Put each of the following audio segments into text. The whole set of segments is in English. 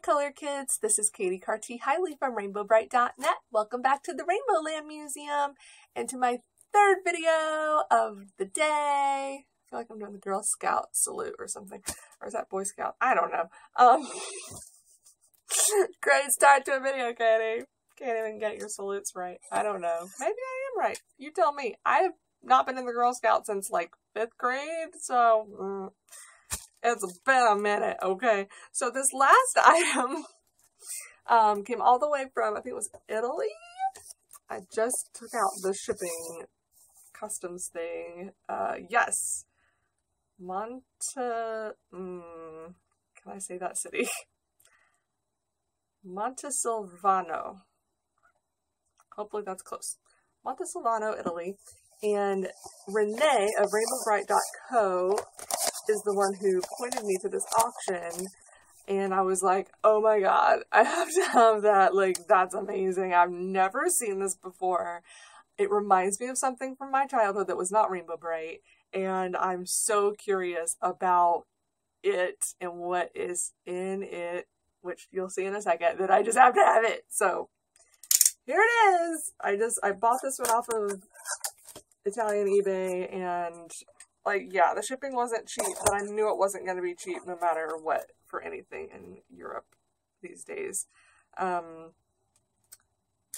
color kids, this is Katie Carty-Hiley from RainbowBrite.net. Welcome back to the Rainbow Land Museum and to my third video of the day. I feel like I'm doing the Girl Scout salute or something. Or is that Boy Scout? I don't know. Great start to a video, Katie. Can't even get your salutes right. I don't know. Maybe I am right. You tell me. I have not been in the Girl Scout since like 5th grade, so it's been a minute, okay? So this last item came all the way from, I think it was Italy. I just took out the shipping customs thing. Yes. Can I say that city? Montesilvano. Hopefully that's close. Montesilvano, Italy. And Renee of RainbowBrite.co is the one who pointed me to this auction. And I was like, oh my god, I have to have that. Like, that's amazing. I've never seen this before. It reminds me of something from my childhood that was not Rainbow Brite. And I'm so curious about it and what is in it, which you'll see in a second, that I just have to have it. So here it is. I bought this one off of Italian eBay, and like, yeah, the shipping wasn't cheap, but I knew it wasn't going to be cheap no matter what for anything in Europe these days.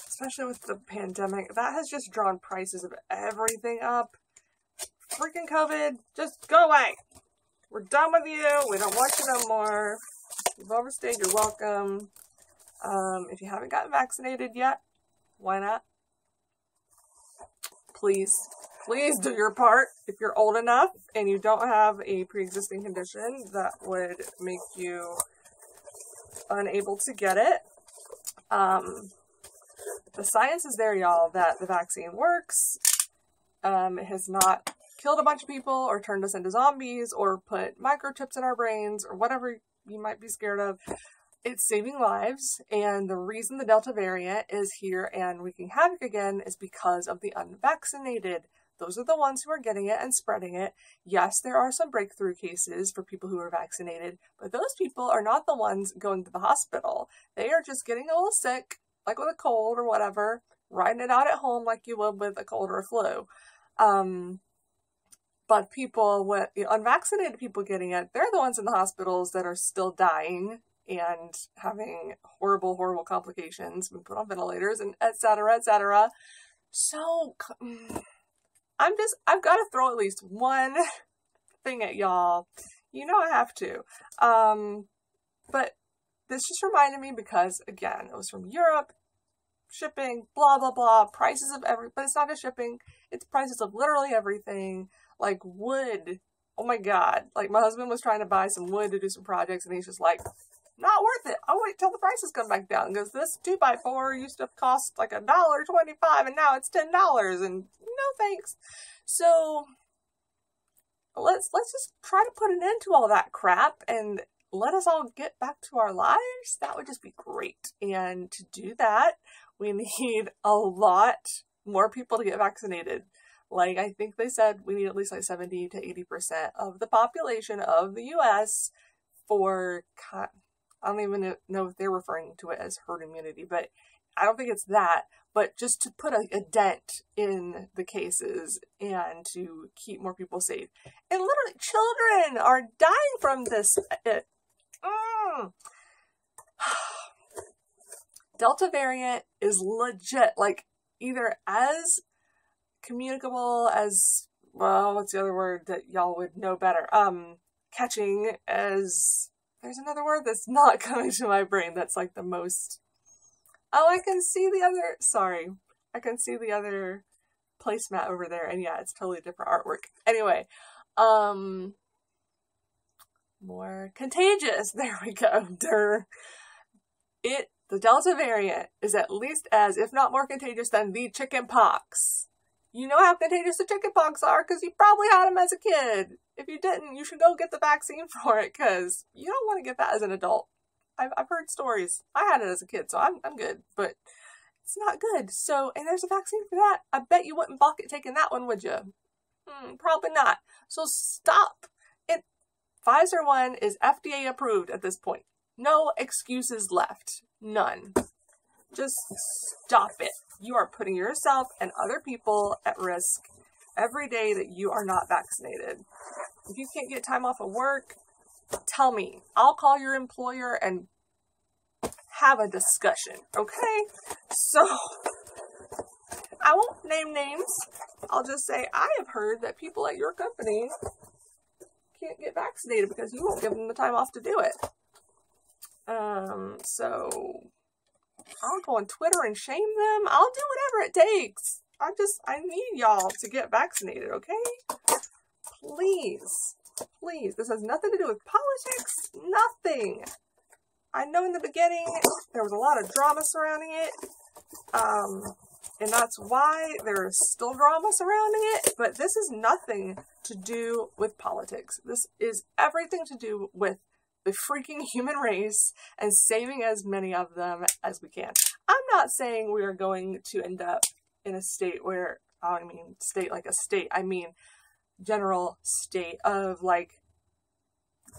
Especially with the pandemic, that has just drawn prices of everything up. Freaking COVID, just go away. We're done with you. We don't want you no more. You've overstayed your welcome. If you haven't gotten vaccinated yet, why not? Please do your part. If you're old enough and you don't have a pre-existing condition that would make you unable to get it. The science is there, y'all, that the vaccine works. It has not killed a bunch of people or turned us into zombies or put microchips in our brains or whatever you might be scared of. It's saving lives, and the reason the Delta variant is here and wreaking havoc again is because of the unvaccinated. Those are the ones who are getting it and spreading it. Yes, there are some breakthrough cases for people who are vaccinated, but those people are not the ones going to the hospital. They are just getting a little sick, like with a cold or whatever, riding it out at home like you would with a cold or a flu. But people with unvaccinated people getting it, they're the ones in the hospitals that are still dying and having horrible, horrible complications, been put on ventilators and et cetera, et cetera. So I've got to throw at least one thing at y'all. You know I have to. But this just reminded me because, again, it was from Europe, shipping, blah, blah, blah, prices of but it's not just shipping, it's prices of literally everything, like wood. Oh my god. Like, my husband was trying to buy some wood to do some projects, and he's just like, not worth it. I'll wait till the prices come back down, because this 2x4 used to cost like $1.25 and now it's $10, and no thanks. So let's just try to put an end to all that crap and let us all get back to our lives. That would just be great. And to do that, we need a lot more people to get vaccinated. Like, I think they said we need at least like 70 to 80% of the population of the US for, I don't even know if they're referring to it as herd immunity, but I don't think it's that, but just to put a dent in the cases and to keep more people safe. And literally, children are dying from this. Delta variant is legit, like, either as communicable as, well, what's the other word that y'all would know better? Catching as... There's another word that's not coming to my brain that's like the most... Oh, I can see the other... Sorry. I can see the other placemat over there. And yeah, it's totally different artwork. Anyway. More contagious. There we go. The Delta variant is at least as, if not more contagious than the chicken pox. You know how contagious the chicken pox are because you probably had them as a kid. If you didn't, you should go get the vaccine for it because you don't want to get that as an adult. I've heard stories. I had it as a kid, so I'm good, but it's not good. So, and there's a vaccine for that. I bet you wouldn't balk at taking that one, would you? Probably not. So stop. Pfizer one is FDA approved at this point. No excuses left. None. Just stop it. You are putting yourself and other people at risk every day that you are not vaccinated. If you can't get time off of work, tell me. I'll call your employer and have a discussion, okay? So, I won't name names. I'll just say, I have heard that people at your company can't get vaccinated because you won't give them the time off to do it. So, I'll go on Twitter and shame them. I'll do whatever it takes. I need y'all to get vaccinated, okay? Please. Please. This has nothing to do with politics. Nothing. I know in the beginning there was a lot of drama surrounding it. And that's why there's still drama surrounding it. But this is nothing to do with politics. This is everything to do with the freaking human race and saving as many of them as we can. I'm not saying we are going to end up in a state where, I mean state like a state, I mean general state of like,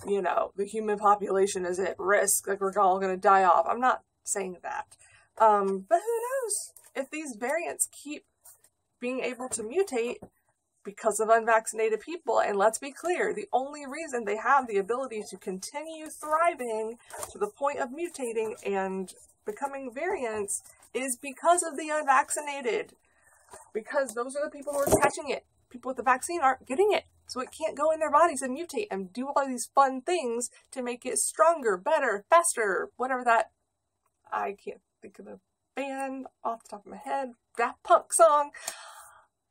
you know, the human population is at risk, like we're all going to die off. I'm not saying that. But who knows? If these variants keep being able to mutate because of unvaccinated people, and let's be clear, the only reason they have the ability to continue thriving to the point of mutating and becoming variants is because of the unvaccinated. Because those are the people who are catching it. People with the vaccine aren't getting it. So it can't go in their bodies and mutate and do all these fun things to make it stronger, better, faster, whatever that, I can't think of the band off the top of my head, Daft Punk song,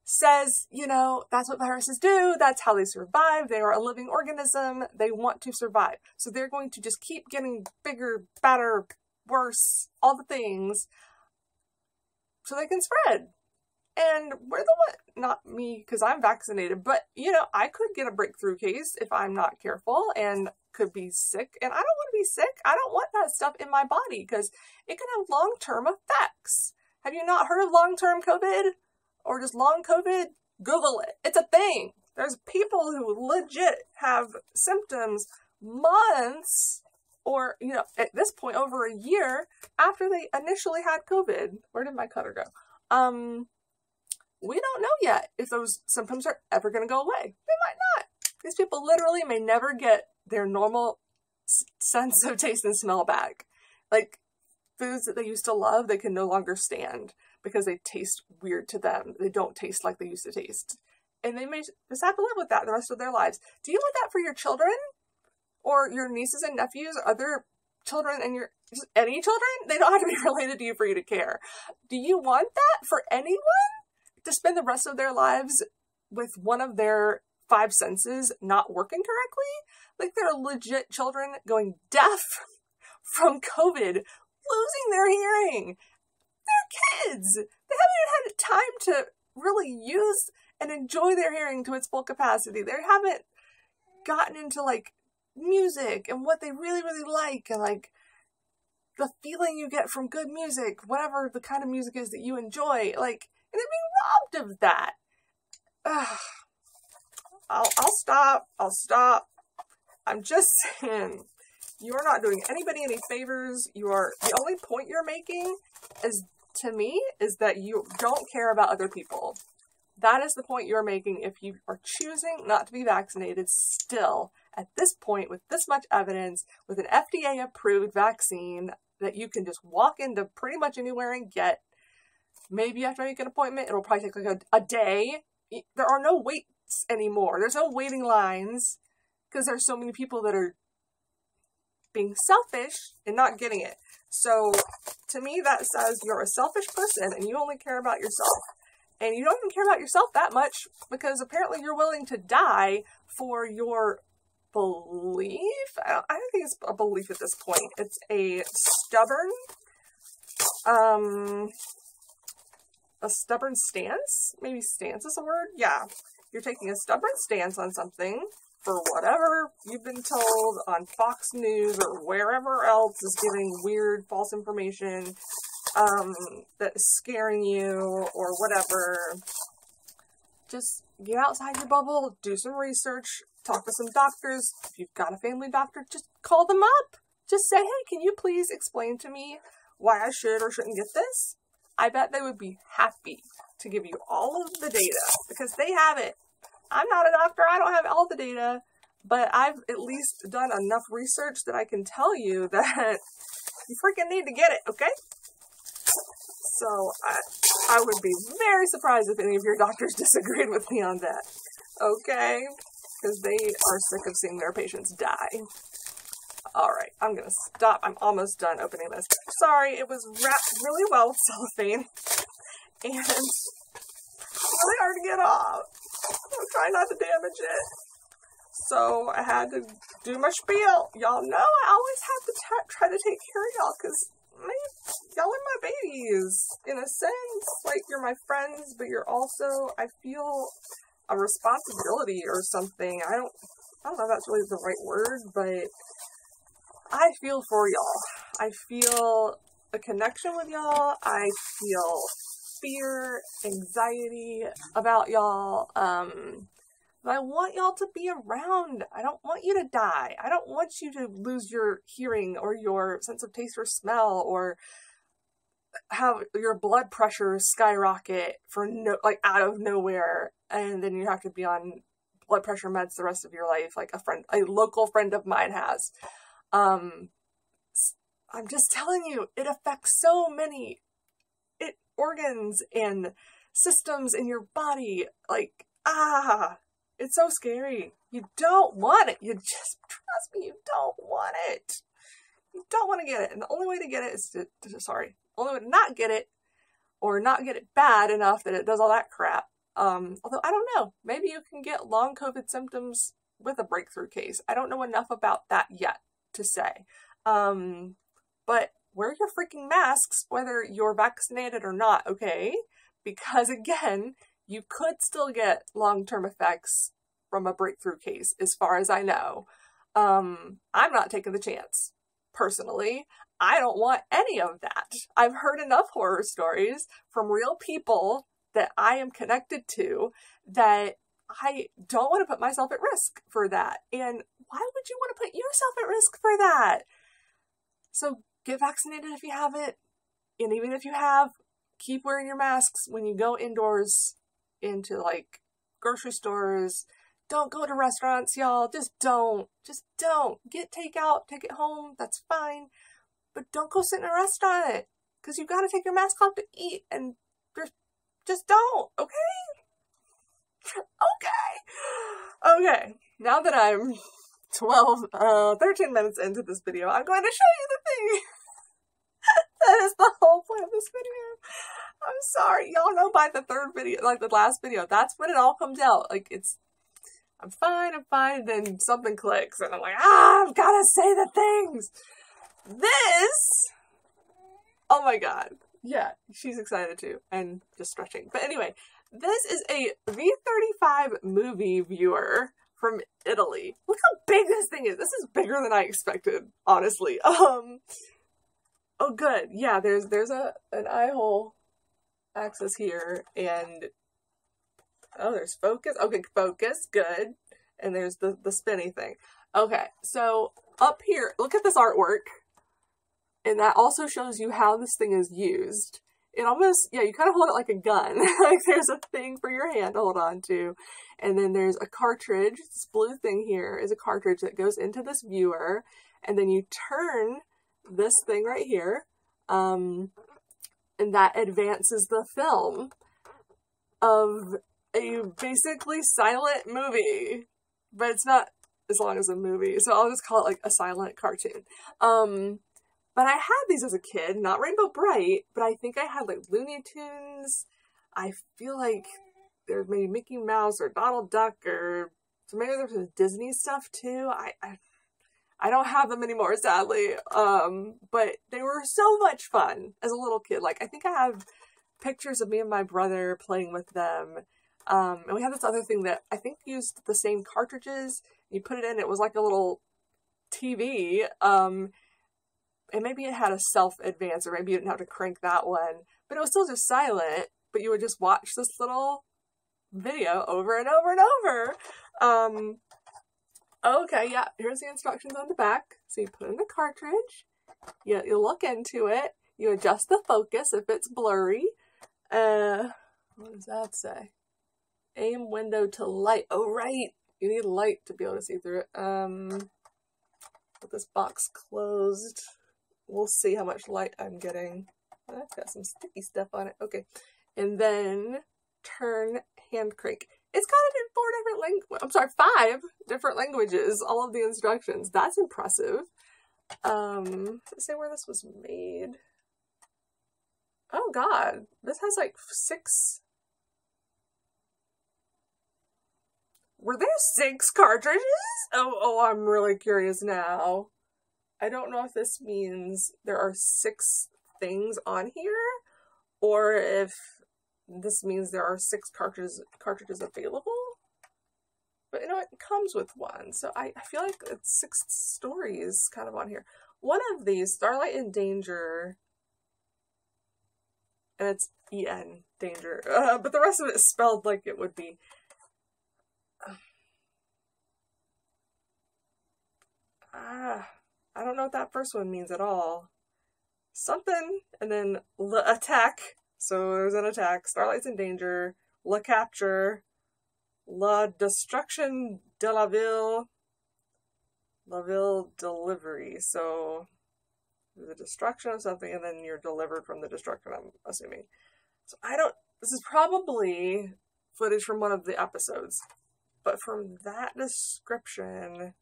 says, you know, that's what viruses do. That's how they survive. They are a living organism. They want to survive. So they're going to just keep getting bigger, better, worse, all the things so they can spread. And we're the one, not me, because I'm vaccinated, but, you know, I could get a breakthrough case if I'm not careful and could be sick. And I don't want to be sick. I don't want that stuff in my body because it can have long-term effects. Have you not heard of long-term COVID or just long COVID? Google it. It's a thing. There's people who legit have symptoms months or, you know, at this point over a year after they initially had COVID. Where did my cutter go? We don't know yet if those symptoms are ever going to go away. They might not. These people literally may never get their normal sense of taste and smell back. Like, foods that they used to love, they can no longer stand because they taste weird to them. They don't taste like they used to taste. And they may just have to live with that the rest of their lives. Do you want that for your children? Or your nieces and nephews? Other children and just any children? They don't have to be related to you for you to care. Do you want that for anyone? To spend the rest of their lives with one of their 5 senses not working correctly? Like they're legit children going deaf from COVID, losing their hearing. They're kids. They haven't even had time to really use and enjoy their hearing to its full capacity. They haven't gotten into like music and what they really, really like and like the feeling you get from good music, whatever the kind of music is that you enjoy. Like, and they're being robbed of that. I'll stop. I'm just saying, you are not doing anybody any favors. The only point you're making is, to me, is that you don't care about other people. That is the point you're making if you are choosing not to be vaccinated still, at this point, with this much evidence, with an FDA-approved vaccine that you can just walk into pretty much anywhere and get. Maybe you have to make an appointment. It'll probably take like a day. There are no waits anymore. There's no waiting lines because there's so many people that are being selfish and not getting it. So to me, that says you're a selfish person and you only care about yourself. And you don't even care about yourself that much because apparently you're willing to die for your belief. I don't think it's a belief at this point. It's a stubborn stance? Maybe stance is a word? Yeah. You're taking a stubborn stance on something for whatever you've been told on Fox News or wherever else is giving weird false information that is scaring you or whatever. Just get outside your bubble, do some research, talk to some doctors. If you've got a family doctor, just call them up. just say, hey, can you please explain to me why I should or shouldn't get this? I bet they would be happy to give you all of the data because they have it. I'm not a doctor. I don't have all the data, but I've at least done enough research that I can tell you that you freaking need to get it, okay? So I would be very surprised if any of your doctors disagreed with me on that, okay? Because they are sick of seeing their patients die. Alright, I'm gonna stop. I'm almost done opening this. Sorry, it was wrapped really well with cellophane. And it's really hard to get off. I'm trying not to damage it. So I had to do my spiel. Y'all know I always have to try to take care of y'all because y'all are my babies. In a sense, like you're my friends, but you're also, I feel a responsibility or something. I don't know if that's really the right word, but I feel for y'all. I feel a connection with y'all. I feel fear, anxiety about y'all. But I want y'all to be around. I don't want you to die. I don't want you to lose your hearing or your sense of taste or smell or have your blood pressure skyrocket for out of nowhere, and then you have to be on blood pressure meds the rest of your life, like a local friend of mine has. I'm just telling you, it affects so many organs and systems in your body. Like, it's so scary. You don't want it. You just, trust me, you don't want it. You don't want to get it. And the only way to get it is only way to not get it, or not get it bad enough that it does all that crap. Although, I don't know. Maybe you can get long COVID symptoms with a breakthrough case. I don't know enough about that yet to say. But wear your freaking masks whether you're vaccinated or not, okay? Because again, you could still get long-term effects from a breakthrough case, as far as I know. I'm not taking the chance, personally. I don't want any of that. I've heard enough horror stories from real people that I am connected to that I don't want to put myself at risk for that. And why would you want to put yourself at risk for that? So get vaccinated if you haven't. And even if you have, keep wearing your masks when you go indoors into like grocery stores. Don't go to restaurants, y'all. Just don't. Just don't. Get takeout, take it home. That's fine. But don't go sit in a restaurant because you got to take your mask off to eat, and just don't. Okay? Okay, now that I'm 13 minutes into this video, I'm going to show you the thing. That is the whole point of this video. I'm sorry. Y'all know by the third video, like the last video, that's when it all comes out. Like, I'm fine, then something clicks, and I'm like, I've got to say the things. This, oh my god. Yeah, she's excited too, and just stretching. But anyway, this is a V35 movie viewer from Italy. Look how big this thing is. This is bigger than I expected, honestly. Oh good. Yeah, there's an eye hole axis here, and oh, there's focus. Okay, focus, good. And there's the spinny thing. Okay, so up here, look at this artwork. And that also shows you how this thing is used. It almost, yeah, you kind of hold it like a gun. Like there's a thing for your hand to hold on to. And then there's a cartridge. This blue thing here is a cartridge that goes into this viewer. And then you turn this thing right here. And that advances the film of a basically silent movie. But it's not as long as a movie. So I'll just call it like a silent cartoon. But I had these as a kid, not Rainbow Brite, but I think I had like Looney Tunes. I feel like there's maybe Mickey Mouse or Donald Duck, or so maybe there's some Disney stuff too. I don't have them anymore, sadly. But they were so much fun as a little kid. Like I think I have pictures of me and my brother playing with them. And we had this other thing that I think used the same cartridges. You put it in, it was like a little TV. And maybe it had a self-advance, or maybe you didn't have to crank that one. But it was still just silent, but you would just watch this little video over and over and over. Okay, yeah, here's the instructions on the back. So you put in the cartridge, you look into it, you adjust the focus if it's blurry. What does that say? Aim window to light. Oh, right. You need light to be able to see through it. With this box closed, we'll see how much light I'm getting. Oh, it's got some sticky stuff on it. Okay. And then turn hand crank. It's got it in 4 different languages. I'm sorry, 5 different languages. All of the instructions. That's impressive. Let's see where this was made. Oh God, this has like 6. Were there 6 cartridges? Oh, I'm really curious now. I don't know if this means there are 6 things on here, or if this means there are 6 cartridges available. But you know, it comes with one, so I feel like it's 6 stories kind of on here. One of these, Starlight in Danger, and it's E-N, Danger, but the rest of it is spelled like it would be. I don't know what that first one means at all. Something, and then attack. So there's an attack. Starlight's in Danger. La Capture. La Destruction de la Ville. La Ville Delivery. So the destruction of something, and then you're delivered from the destruction, I'm assuming. So this is probably footage from one of the episodes. But from that description,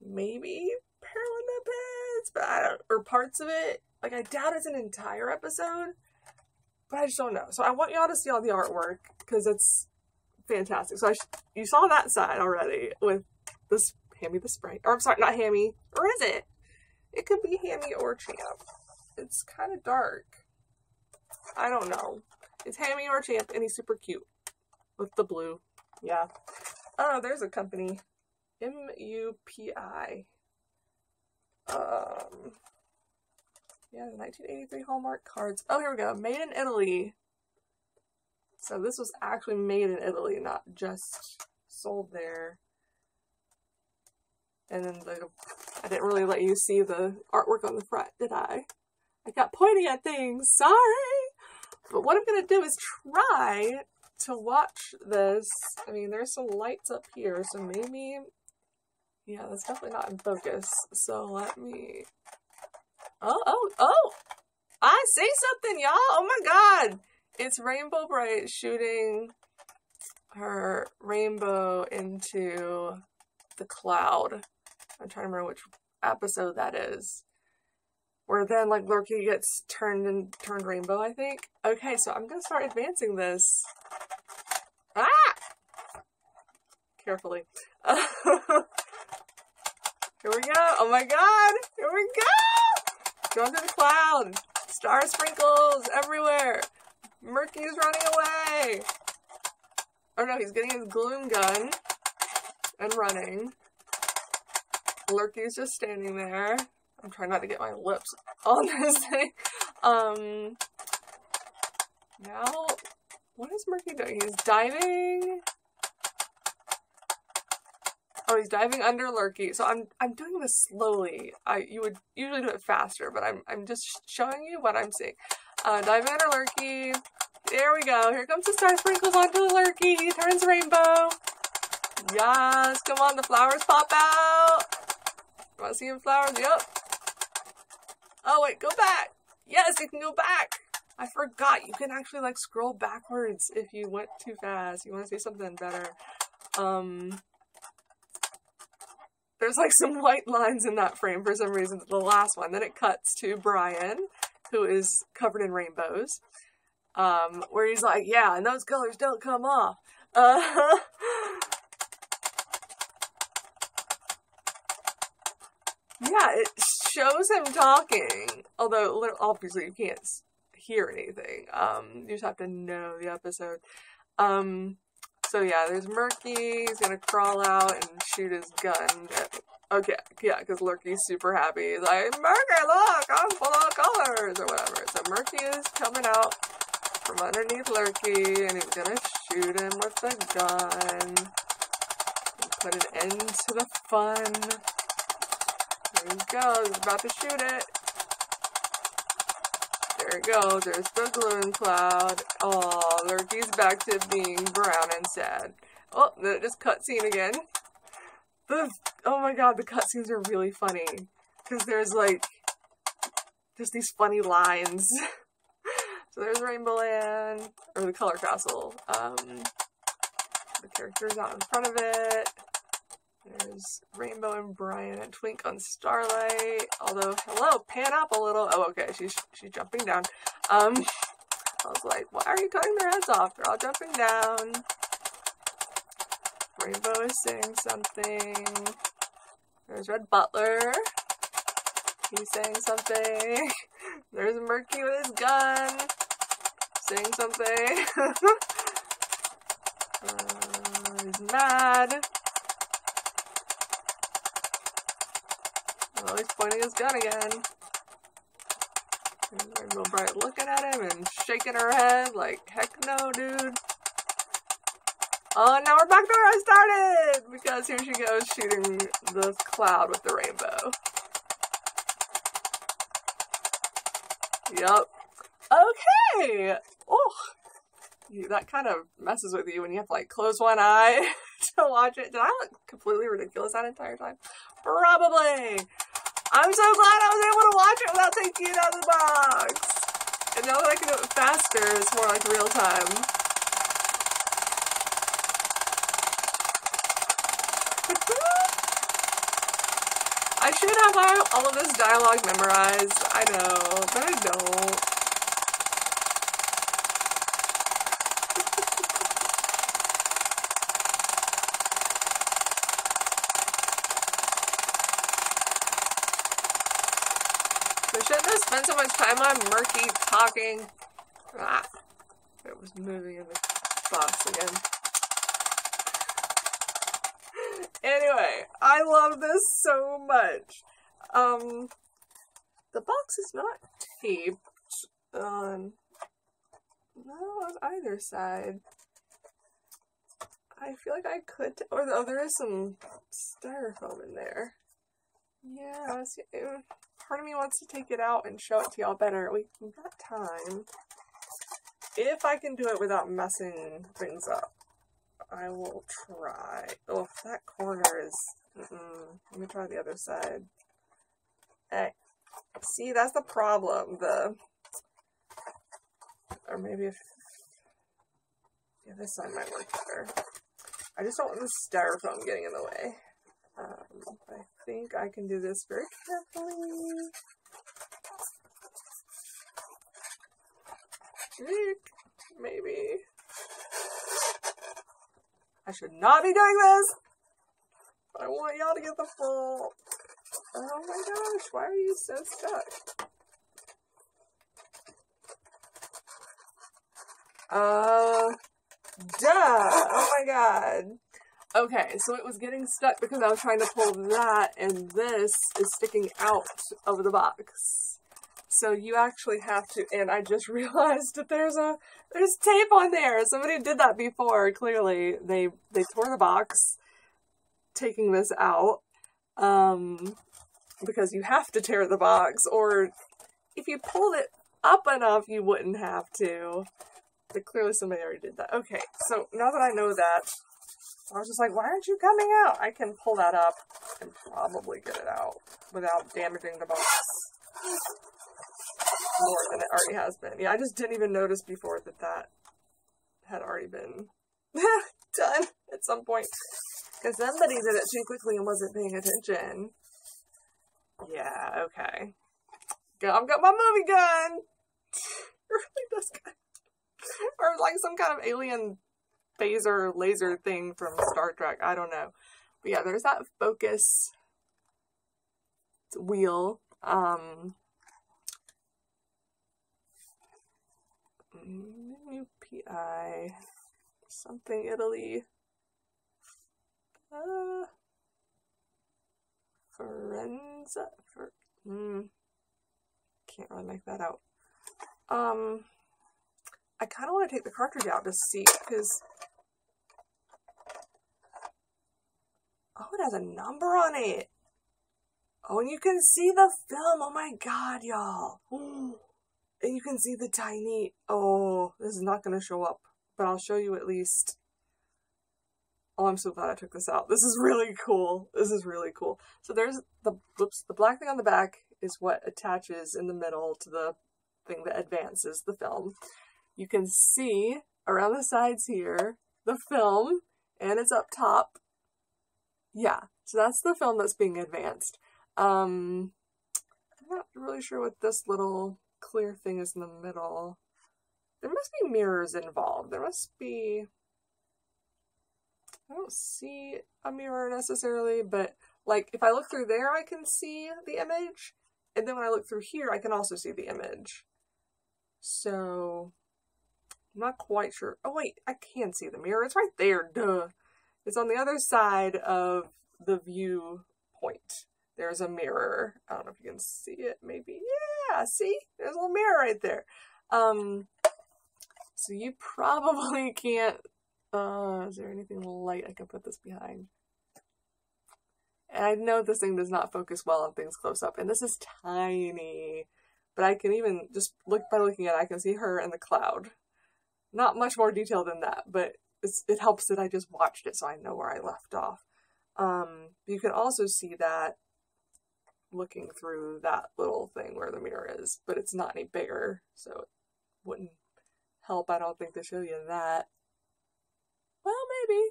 maybe Paralympics, but or parts of it. Like, I doubt it's an entire episode, but I just don't know. So I want y'all to see all the artwork, because it's fantastic. So you saw that side already with this Hammy the Sprite. Or I'm sorry, not Hammy. Or is it? It could be Hammy or Champ. It's kind of dark. I don't know. It's Hammy or Champ, and he's super cute with the blue. Yeah. Oh, there's a company. MUPI. Yeah, the 1983 Hallmark cards. Oh, here we go. Made in Italy. So this was actually made in Italy, not just sold there. And then I didn't really let you see the artwork on the front, did I? I got pointing at things. Sorry! But what I'm going to do is try to watch this. I mean, there's some lights up here, so maybe... Yeah, that's definitely not in focus. So let me... Oh! I see something, y'all! Oh my God! It's Rainbow Brite shooting her rainbow into the cloud. I'm trying to remember which episode that is. Where then, like, Lurky gets turned rainbow, I think. Okay, so I'm gonna start advancing this. Ah! Carefully. Here we go. Oh my God. Here we go. Going to the cloud. Star sprinkles everywhere. Murky's running away. Oh no, he's getting his gloom gun and running. Lurky's just standing there. I'm trying not to get my lips on this thing. Now, what is Murky doing? He's diving. Oh, he's diving under Lurky. So I'm doing this slowly. You would usually do it faster, but I'm just showing you what I'm seeing. Diving under Lurky. There we go. Here comes the star sprinkles onto Lurky. He turns rainbow. Yes, come on, the flowers pop out. You want to see him flowers? Yep. Oh wait, go back. Yes, you can go back. I forgot you can actually like scroll backwards if you went too fast. You want to see something better. There's like some white lines in that frame for some reason, the last one. Then it cuts to Brian, who is covered in rainbows. Where he's like, yeah, and those colors don't come off. Yeah, it shows him talking, although obviously you can't hear anything. You just have to know the episode. So yeah, there's Murky. He's gonna crawl out and shoot his gun. Okay, yeah, because Lurky's super happy. He's like, Murky, look, I'm full of colors, or whatever. So Murky is coming out from underneath Lurky, and he's gonna shoot him with the gun. Put an end to the fun. There he goes, about to shoot it. There it goes, there's the glowing cloud. Oh, Lurky's back to being brown and sad. Oh, then it just cutscene again. Oh my god, the cutscenes are really funny. Because there's like, just these funny lines. So there's Rainbow Land, or the Color Castle. The character's out in front of it. There's Rainbow and Brian and Twink on Starlight. Although, hello, pan up a little. Oh, okay, she's jumping down. I was like, why are you cutting their heads off? They're all jumping down. Rainbow is saying something. There's Red Butler. He's saying something. There's Murky with his gun. Saying something. He's mad. Oh, he's pointing his gun again. And Rainbow Brite looking at him and shaking her head like, heck no, dude. Oh, now we're back to where I started! Because here she goes shooting the cloud with the rainbow. Yup. Okay! Oh! That kind of messes with you when you have to like close one eye to watch it. Did I look completely ridiculous that entire time? Probably! I'm so glad I was able to watch it without taking it out of the box! And now that I can do it faster, it's more like real time. I should have all of this dialogue memorized, I know, but I don't. So shouldn't have spent so much time on Murky talking. Ah, it was moving in the box again. Anyway, I love this so much. The box is not taped on either side. I feel like I could, oh, there is some styrofoam in there. Yeah, see, part of me wants to take it out and show it to y'all better. We've got time. If I can do it without messing things up, I will try. Oh, that corner is... Let me try the other side. Hey, see, that's the problem. Or maybe if... Yeah, this side might work better. I just don't want the styrofoam getting in the way. I think I can do this very carefully. Maybe. I should not be doing this! But I want y'all to get the full... Oh my gosh, why are you so stuck? Duh! Oh my god. Okay, so it was getting stuck because I was trying to pull that, and this is sticking out of the box. So you actually have to, and I just realized that there's tape on there. Somebody did that before, clearly. They tore the box, taking this out, because you have to tear the box, or if you pulled it up enough, you wouldn't have to. But clearly somebody already did that. Okay, so now that I know that, I was just like, why aren't you coming out? I can pull that up and probably get it out without damaging the box more than it already has been. Yeah, I just didn't even notice before that had already been done at some point. Because somebody did it too quickly and wasn't paying attention. Yeah, okay. I've got my movie gun! Really, this guy. Or like some kind of alien phaser laser thing from Star Trek. I don't know. But yeah, there's that focus wheel. UPI something Italy. Forenza. Can't really make that out. I kind of want to take the cartridge out to see, because Oh, it has a number on it. Oh, and you can see the film. Oh my god, y'all. And you can see the tiny... Oh, this is not going to show up. But I'll show you at least... Oh, I'm so glad I took this out. This is really cool. This is really cool. So there's the... Whoops. The black thing on the back is what attaches in the middle to the thing that advances the film. You can see around the sides here the film. And it's up top. Yeah. So that's the film that's being advanced. I'm not really sure what this little clear thing is in the middle. There must be mirrors involved. There must be... I don't see a mirror necessarily, but like if I look through there, I can see the image. And then when I look through here, I can also see the image. So I'm not quite sure. Oh wait, I can see the mirror. It's right there. Duh. It's on the other side of the viewpoint. There's a mirror. I don't know if you can see it, maybe. Yeah, see? There's a little mirror right there. So you probably can't... is there anything light I can put this behind? And I know this thing does not focus well on things close up. And this is tiny. But I can even, just look by looking at it, I can see her and the cloud. Not much more detail than that, but it helps that I just watched it so I know where I left off. You can also see that looking through that little thing where the mirror is, but it's not any bigger, so it wouldn't help, I don't think, to show you that. Well, maybe.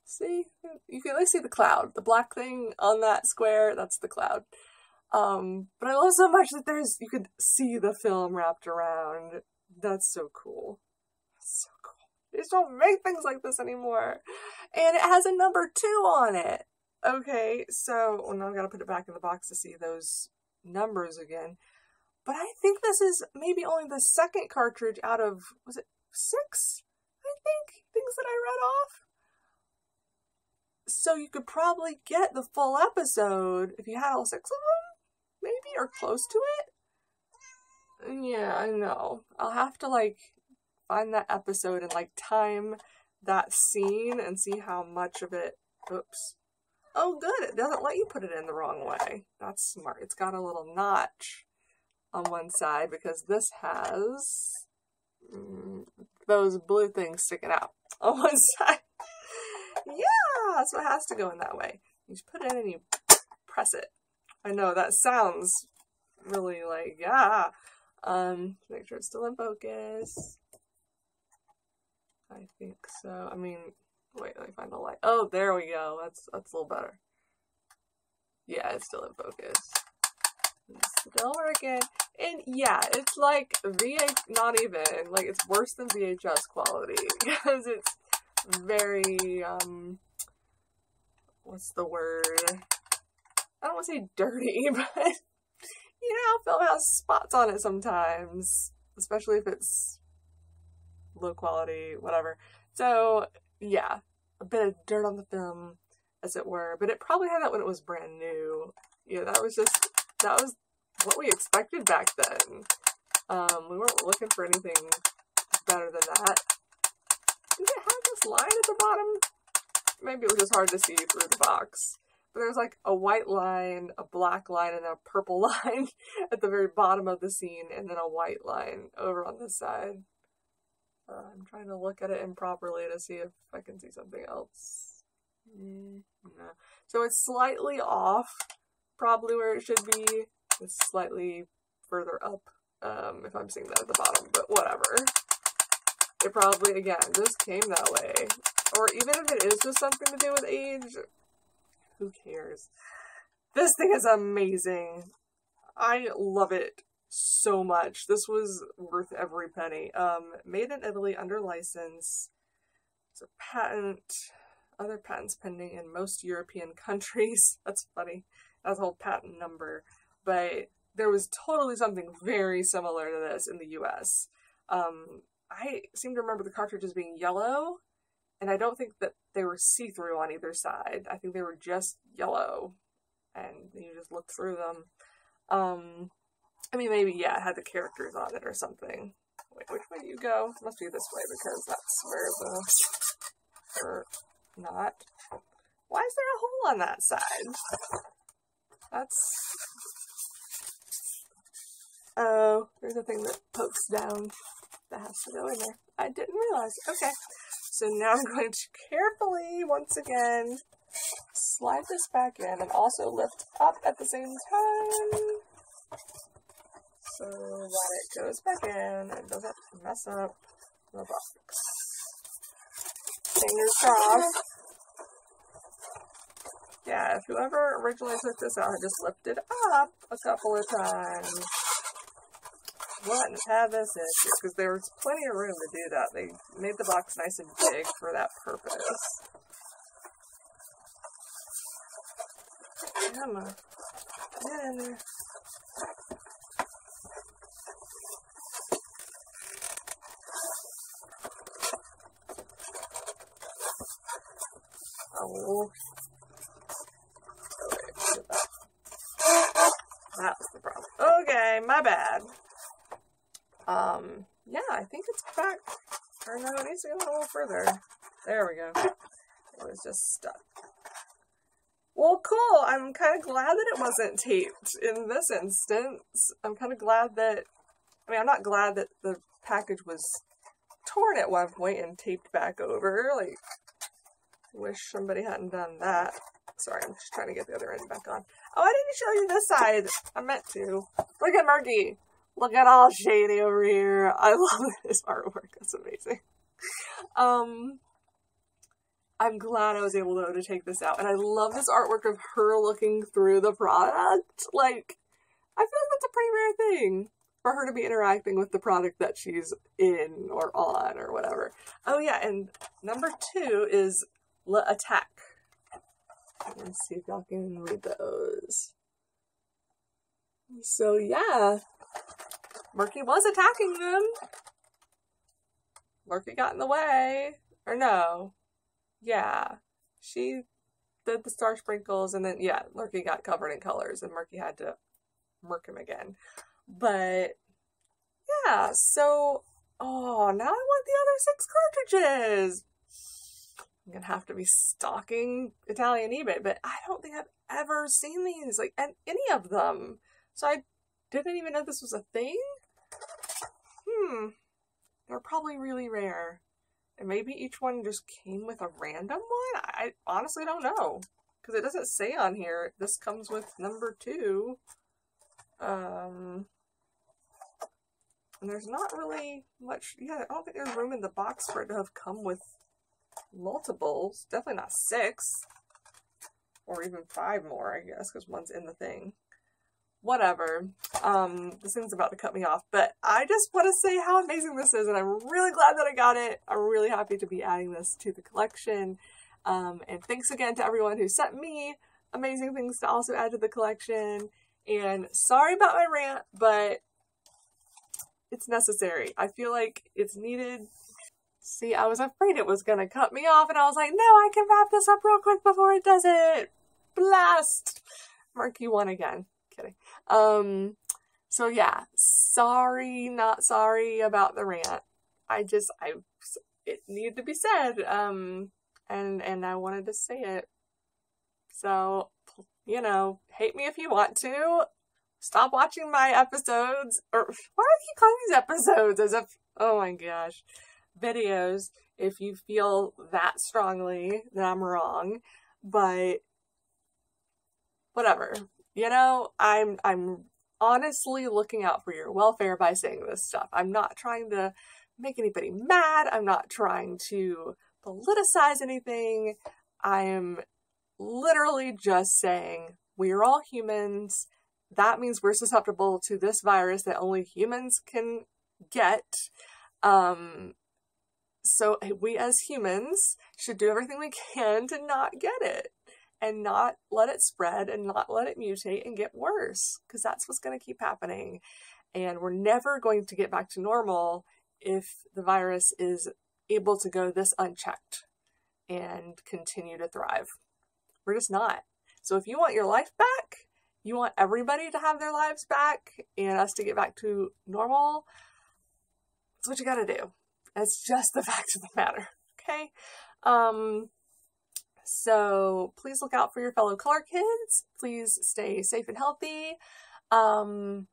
See? You can at least see the cloud. The black thing on that square, that's the cloud. But I love so much that you could see the film wrapped around. That's so cool. That's so cool. They just don't make things like this anymore. And it has a number 2 on it. Okay, so now I've got to put it back in the box to see those numbers again. But I think this is maybe only the second cartridge out of, was it 6? I think, things that I read off. So you could probably get the full episode if you had all 6 of them, maybe, or close to it. Yeah, I know. I'll have to, like, find that episode and, like, time that scene and see how much of it, oops. Oh, good. It doesn't let you put it in the wrong way. That's smart. It's got a little notch on one side because this has those blue things sticking out on one side. Yeah, so it has to go in that way. You just put it in and you press it. I know that sounds really like, yeah. Make sure it's still in focus. I think so. I mean, wait, let me find the light. Oh, there we go. That's a little better. Yeah, it's still in focus. It's still working. And yeah, it's like not even, like it's worse than VHS quality because it's very, what's the word? I don't want to say dirty, but you know, film has spots on it sometimes, especially if it's low quality, whatever. So yeah, a bit of dirt on the film, as it were, but it probably had that when it was brand new. Yeah, that was what we expected back then. We weren't looking for anything better than that. Did it have this line at the bottom? Maybe it was just hard to see through the box. But there's like a white line, a black line, and a purple line at the very bottom of the scene, and then a white line over on this side. I'm trying to look at it improperly to see if I can see something else. No. So it's slightly off, probably where it should be. It's slightly further up, if I'm seeing that at the bottom, but whatever. It probably, again, just came that way. Or even if it is just something to do with age, who cares? This thing is amazing. I love it so much. This was worth every penny. Made in Italy under license. It's a patent. Other patents pending in most European countries. That's funny. That's a whole patent number. But there was totally something very similar to this in the US. I seem to remember the cartridges being yellow, and I don't think that they were see-through on either side. I think they were just yellow, and you just look through them. I mean, maybe, yeah, it had the characters on it or something. Wait, which way do you go? It must be this way, because that's where the... or not. Why is there a hole on that side? That's... Oh, there's a thing that pokes down that has to go in there. I didn't realize. Okay. So now I'm going to carefully, once again, slide this back in and also lift up at the same time. So that it goes back in and doesn't mess up the box. Fingers crossed. Yeah, if whoever originally took this out had just lifted up a couple of times, wouldn't have this issue, because there was plenty of room to do that. They made the box nice and big for that purpose. Come on. Get in there. Oh. That was the problem. Okay, my bad. Yeah, I think it's back. Or no, it needs to go a little further. There we go. It was just stuck. Well, cool. I'm kind of glad that it wasn't taped in this instance. I'm kind of glad that, I mean, I'm not glad that the package was torn at one point and taped back over. Like, wish somebody hadn't done that. Sorry, I'm just trying to get the other end back on. Oh, I didn't show you this side. I meant to. Look at Murky. Look at all shady over here. I love this artwork. That's amazing. I'm glad I was able to take this out. And I love this artwork of her looking through the product. Like, I feel like that's a pretty rare thing for her to be interacting with the product that she's in or on or whatever. Oh yeah, and number 2 is attack. Let's see if y'all can read those. So yeah, Murky was attacking them. Murky got in the way. Or no. Yeah. She did the star sprinkles and then, yeah, Murky got covered in colors and Murky had to murk him again. But, yeah, so, oh, now I want the other 6 cartridges. I'm gonna have to be stalking Italian eBay, but I don't think I've ever seen these, like, any of them. So I didn't even know this was a thing. They're probably really rare. And maybe each one just came with a random one? I honestly don't know. Because it doesn't say on here, this comes with number 2. And there's not really much, yeah, I don't think there's room in the box for it to have come with multiples. Definitely not 6. Or even 5 more, I guess, because one's in the thing. Whatever. This thing's about to cut me off, but I just want to say how amazing this is, and I'm really glad that I got it. I'm really happy to be adding this to the collection. And thanks again to everyone who sent me amazing things to also add to the collection. And sorry about my rant, but it's necessary. I feel like it's needed. See, I was afraid it was going to cut me off, and I was like, no, I can wrap this up real quick before it does it. Blast! Murky won again. Kidding. So yeah, sorry, not sorry about the rant. It needed to be said. And I wanted to say it. So, you know, hate me if you want to. Stop watching my episodes. Or, why do I keep calling these episodes as if, oh my gosh, videos, if you feel that strongly that I'm wrong. But, whatever. You know, I'm honestly looking out for your welfare by saying this stuff. I'm not trying to make anybody mad. I'm not trying to politicize anything. I am literally just saying we are all humans. That means we're susceptible to this virus that only humans can get. So we as humans should do everything we can to not get it. And not let it spread and not let it mutate and get worse. Because that's what's going to keep happening. And we're never going to get back to normal if the virus is able to go this unchecked and continue to thrive. We're just not. So if you want your life back, you want everybody to have their lives back and us to get back to normal, that's what you got to do. That's just the fact of the matter. Okay? So please look out for your fellow color kids. Please stay safe and healthy. I'm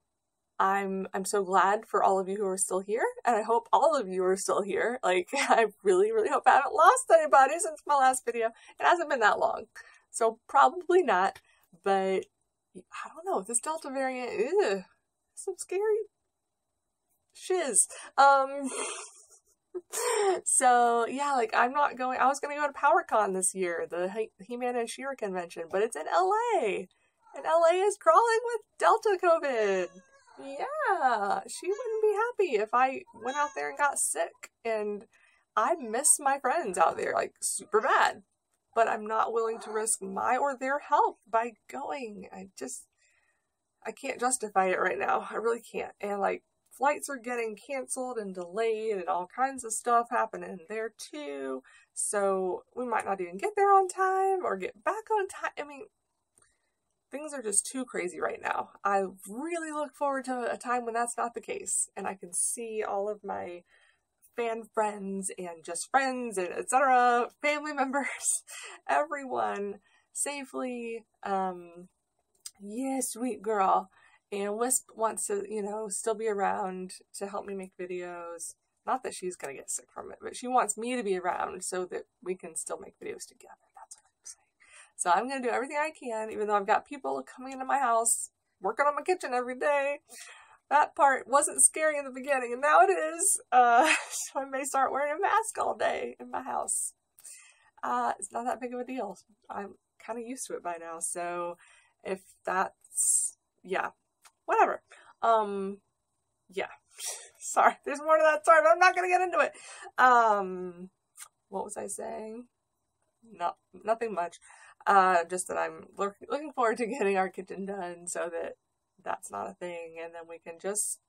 so glad for all of you who are still here, and I hope all of you are still here. Like, I really, really hope I haven't lost anybody since my last video. It hasn't been that long, so probably not, but I don't know, this Delta variant, ew, some scary shiz. So yeah, like I was gonna go to PowerCon this year, the He-Man and She-Ra convention, but it's in LA, and LA is crawling with Delta COVID. Yeah, she wouldn't be happy if I went out there and got sick, and I miss my friends out there, like, super bad, but I'm not willing to risk my or their health by going. I can't justify it right now. I really can't. And, like, flights are getting canceled and delayed and all kinds of stuff happening there, too, so we might not even get there on time or get back on time. I mean, things are just too crazy right now. I really look forward to a time when that's not the case, and I can see all of my fan friends and just friends and etc., family members, everyone safely. Yeah, sweet girl. And Wisp wants to, you know, still be around to help me make videos. Not that she's gonna get sick from it, but she wants me to be around so that we can still make videos together. That's what I'm saying. So I'm going to do everything I can, even though I've got people coming into my house, working on my kitchen every day. That part wasn't scary in the beginning, and now it is. So I may start wearing a mask all day in my house. It's not that big of a deal. I'm kind of used to it by now. So if that's, yeah, whatever. Yeah. Sorry, there's more to that story, but I'm not going to get into it. What was I saying? No, nothing much. Just that I'm looking forward to getting our kitchen done so that that's not a thing, and then we can just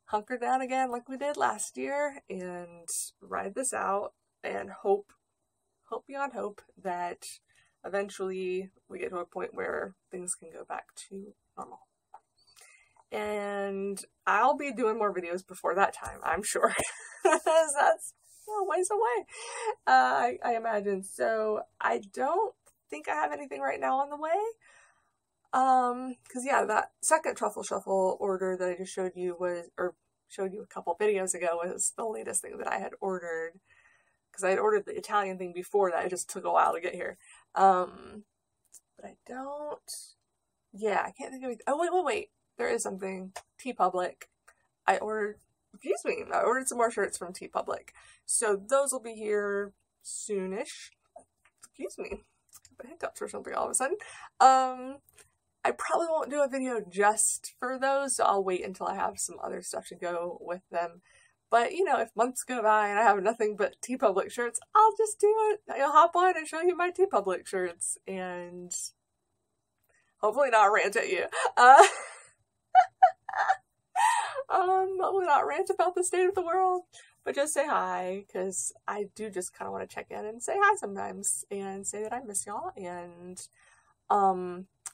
hunker down again like we did last year and ride this out and hope beyond hope that eventually we get to a point where things can go back to normal. And I'll be doing more videos before that time, I'm sure. That's a ways away, I imagine. So I don't think I have anything right now on the way. Cause yeah, that second Truffle Shuffle order that I just showed you showed you a couple videos ago was the latest thing that I had ordered. Cause I had ordered the Italian thing before that. It just took a while to get here. But I don't, yeah, I can't think of anything. Oh, wait. There is something. TeePublic. I ordered some more shirts from TeePublic. So those will be here soonish. Excuse me. I hiccups or something all of a sudden. I probably won't do a video just for those, so I'll wait until I have some other stuff to go with them. But, you know, if months go by and I have nothing but TeePublic shirts, I'll just do it. I'll hop on and show you my TeePublic shirts and hopefully not rant at you. Hopefully not rant about the state of the world, but just say hi, because I do just kind of want to check in and say hi sometimes and say that I miss y'all. And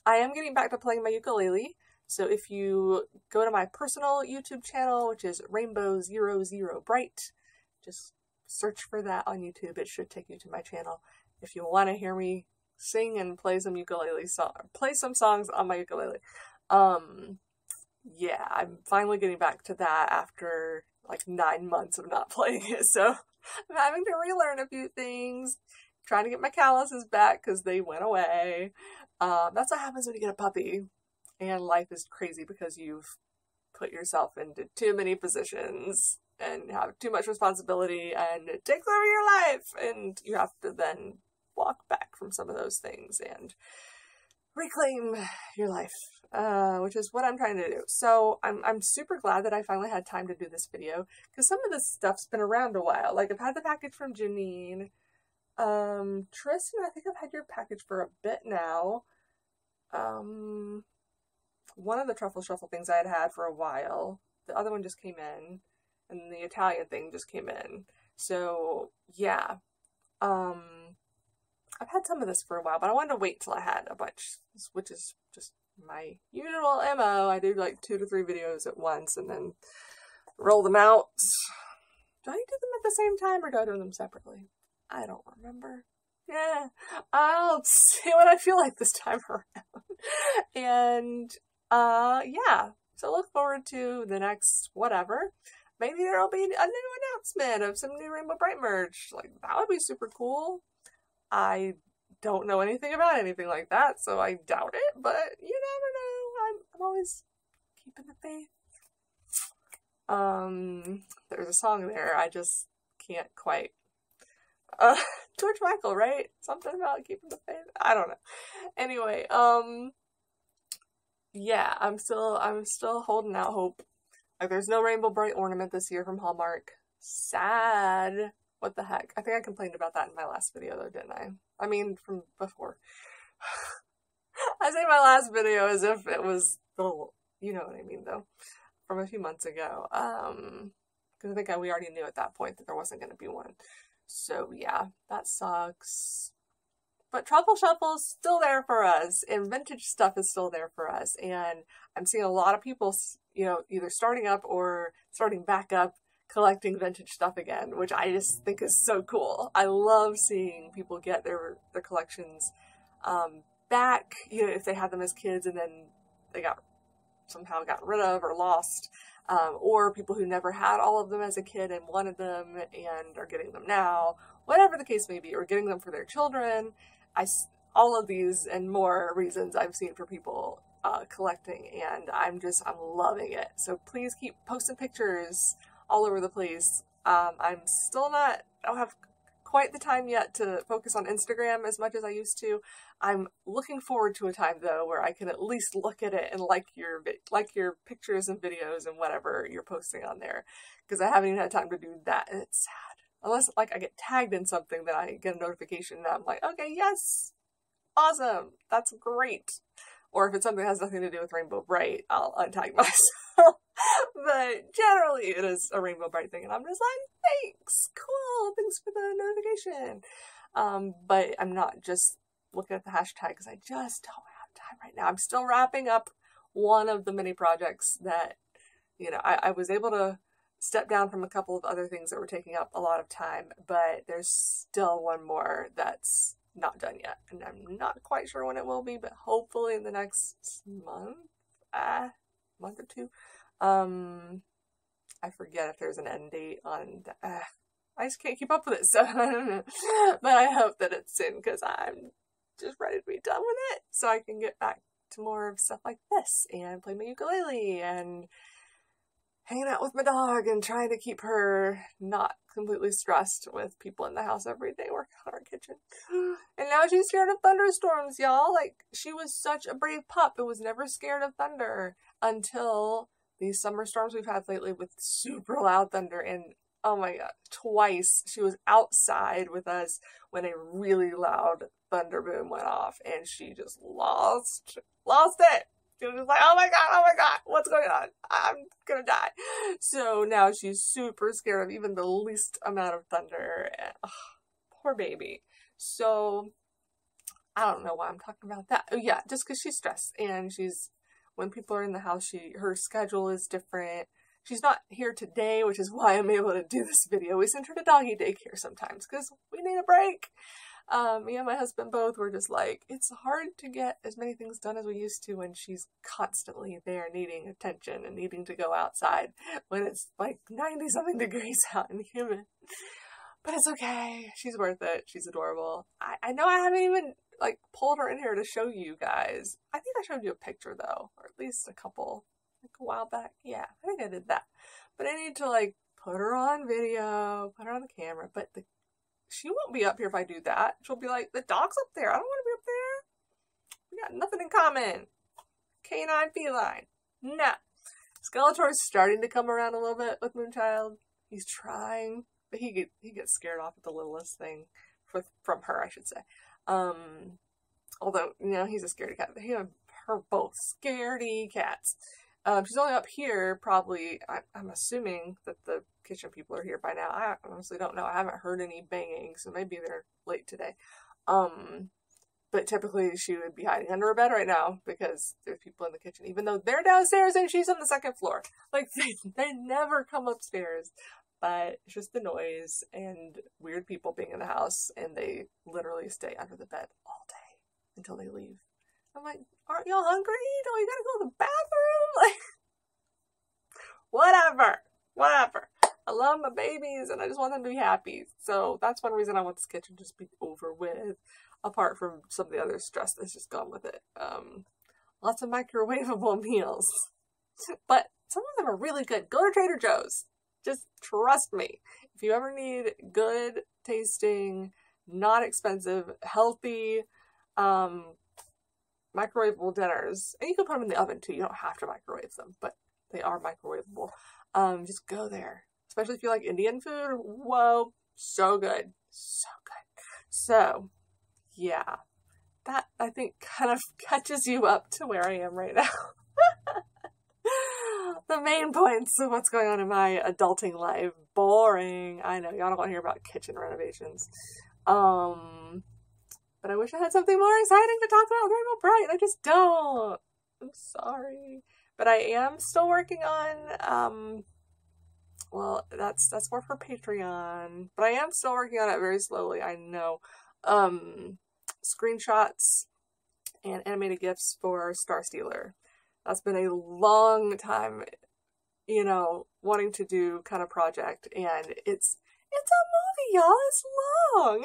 I am getting back to playing my ukulele. So if you go to my personal YouTube channel, which is Rainbow00 Brite, just search for that on YouTube. It should take you to my channel. If you want to hear me sing and play some songs on my ukulele. Yeah, I'm finally getting back to that after like 9 months of not playing it. So I'm having to relearn a few things, trying to get my calluses back because they went away. That's what happens when you get a puppy. And life is crazy because you've put yourself into too many positions and have too much responsibility, and it takes over your life, and you have to then walk back from some of those things and reclaim your life, which is what I'm trying to do. So I'm super glad that I finally had time to do this video, because some of this stuff's been around a while. Like, I've had the package from Janine. Tristan, I think I've had your package for a bit now. One of the Truffle Shuffle things I had for a while. The other one just came in, and the Italian thing just came in. So, yeah. I've had some of this for a while, but I wanted to wait till I had a bunch, which is just my usual MO. I do like 2 to 3 videos at once and then roll them out. Do I do them at the same time or do I do them separately? I don't remember. Yeah, I'll see what I feel like this time around. And, yeah. So look forward to the next whatever. Maybe there'll be a new announcement of some new Rainbow Brite merch. Like, that would be super cool. I don't know anything about anything like that, so I doubt it, but you never know. I'm always keeping the faith. There's a song there, I just can't quite. George Michael, right? Something about keeping the faith? I don't know. Anyway, yeah, I'm still holding out hope. Like, there's no Rainbow Brite ornament this year from Hallmark. Sad. What the heck? I think I complained about that in my last video though, didn't I? I mean, from before. I say my last video as if it was the, you know what I mean though, from a few months ago. Because I think we already knew at that point that there wasn't going to be one. So yeah, that sucks. But Truffle Shuffle's still there for us, and vintage stuff is still there for us. And I'm seeing a lot of people, you know, either starting up or starting back up collecting vintage stuff again, which I just think is so cool. I love seeing people get their collections back, you know, if they had them as kids and then they somehow got rid of or lost, or people who never had all of them as a kid and wanted them and are getting them now, whatever the case may be, or getting them for their children. All of these and more reasons I've seen for people collecting, and I'm loving it. So please keep posting pictures all over the place. I'm still I don't have quite the time yet to focus on Instagram as much as I used to. I'm looking forward to a time though where I can at least look at it and like your pictures and videos and whatever you're posting on there, because I haven't even had time to do that, and it's sad. Unless like I get tagged in something that I get a notification and I'm like, okay, yes, awesome, that's great. Or if it's something that has nothing to do with Rainbow Brite, I'll untag myself. But generally it is a Rainbow Brite thing, and I'm just like, thanks, cool, thanks for the notification. But I'm not just looking at the hashtag because I just don't have time right now. I'm still wrapping up one of the mini projects that, you know, I was able to step down from a couple of other things that were taking up a lot of time, but there's still one more that's not done yet, and I'm not quite sure when it will be, but hopefully in the next month or two. I forget if there's an end date on I just can't keep up with it, so I don't know. But I hope that it's soon, because I'm just ready to be done with it so I can get back to more of stuff like this and play my ukulele and hanging out with my dog and trying to keep her not completely stressed with people in the house every day working on our kitchen. And now she's scared of thunderstorms, y'all. Like, she was such a brave pup and was never scared of thunder until these summer storms we've had lately with super loud thunder. And oh my god, twice she was outside with us when a really loud thunder boom went off, and she just lost it. She was just like, oh my god, what's going on? I'm gonna die. So now she's super scared of even the least amount of thunder. And, poor baby. So I don't know why I'm talking about that. Oh yeah, just because she's stressed, and when people are in the house, her schedule is different. She's not here today, which is why I'm able to do this video. We send her to doggy daycare sometimes because we need a break. Me and my husband both were just like, it's hard to get as many things done as we used to when she's constantly there needing attention and needing to go outside when it's like 90-something degrees out and humid. But it's okay. She's worth it. She's adorable. I know I haven't even like pulled her in here to show you guys. I think I showed you a picture though, or at least a couple, like a while back. Yeah, I think I did that. But I need to like put her on video, put her on the camera, but she won't be up here if I do that. She'll be like, the dog's up there. I don't want to be up there. We got nothing in common. Canine, feline. Nah. Skeletor's starting to come around a little bit with Moonchild. He's trying, but he gets scared off at the littlest thing from her, I should say. Although, you know, he's a scaredy cat. He and her both scaredy cats. She's only up here, probably, I'm assuming that the kitchen people are here by now. I honestly don't know. I haven't heard any banging, so maybe they're late today. But typically she would be hiding under a bed right now because there's people in the kitchen, even though they're downstairs and she's on the second floor. Like, they never come upstairs. but it's just the noise and weird people being in the house, and they literally stay under the bed all day until they leave. I'm like, aren't y'all hungry? Don't you gotta go to the bathroom? Like, whatever. I love my babies and I just want them to be happy. So that's one reason I want this kitchen just be over with, apart from some of the other stress that's just gone with it. Lots of microwavable meals. But some of them are really good. Go to Trader Joe's. Just trust me. If you ever need good tasting, not expensive, healthy, microwavable dinners, and you can put them in the oven too. You don't have to microwave them, but they are microwavable. Just go there. Especially if you like Indian food. Whoa, so good. So good. So, yeah. That, I think, kind of catches you up to where I am right now. The main points of what's going on in my adulting life. Boring. I know, y'all don't want to hear about kitchen renovations. But I wish I had something more exciting to talk about Rainbow Brite. I just don't. I'm sorry. But I am still working on, well, that's more for Patreon. But I am still working on it very slowly, I know. Screenshots and animated GIFs for Star Stealer. That's been a long time, you know, wanting to do kind of project. And it's a movie, y'all. It's long.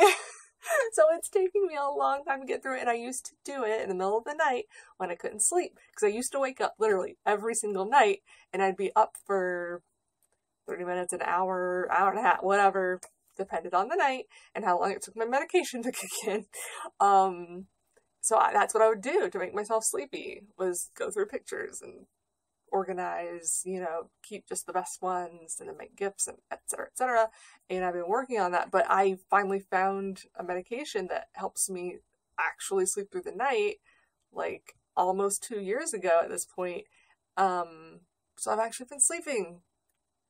So it's taking me a long time to get through it, and I used to do it in the middle of the night when I couldn't sleep, because I used to wake up literally every single night, and I'd be up for 30 minutes, an hour, hour and a half, whatever, depended on the night and how long it took my medication to kick in. So that's what I would do to make myself sleepy, was go through pictures and organize, you know, keep just the best ones and then make GIFs and et cetera, and I've been working on that, but I finally found a medication that helps me actually sleep through the night, like almost 2 years ago at this point. So I've actually been sleeping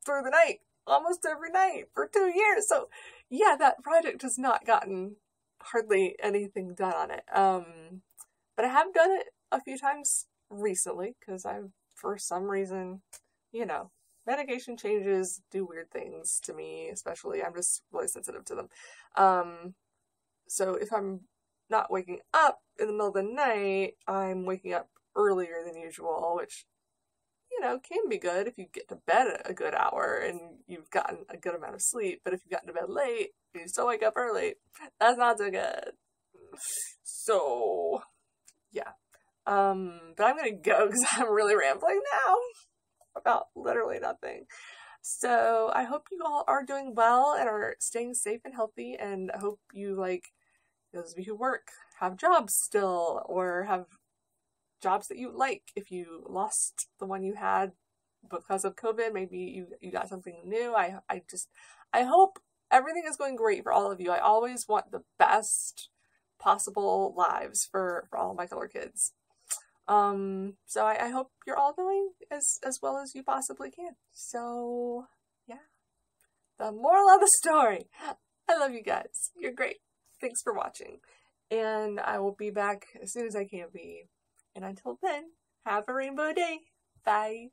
through the night almost every night for 2 years. So yeah, that project has not gotten hardly anything done on it. But I have done it a few times recently, because I've, for some reason, you know, medication changes do weird things to me, especially. I'm just really sensitive to them. So if I'm not waking up in the middle of the night, I'm waking up earlier than usual, which, you know, can be good if you get to bed a good hour and you've gotten a good amount of sleep. But if you've gotten to bed late and you still wake up early, that's not so good. So, yeah. But I'm gonna go because I'm really rambling now about literally nothing. So I hope you all are doing well and are staying safe and healthy, and I hope you, like, those of you who work, have jobs still, or have jobs that you like. If you lost the one you had because of COVID, maybe you got something new. I hope everything is going great for all of you. I always want the best possible lives for all of my color kids. So I hope you're all doing as well as you possibly can. So yeah, the moral of the story, I love you guys. You're great. Thanks for watching, and I will be back as soon as I can be. And until then, have a rainbow day. Bye.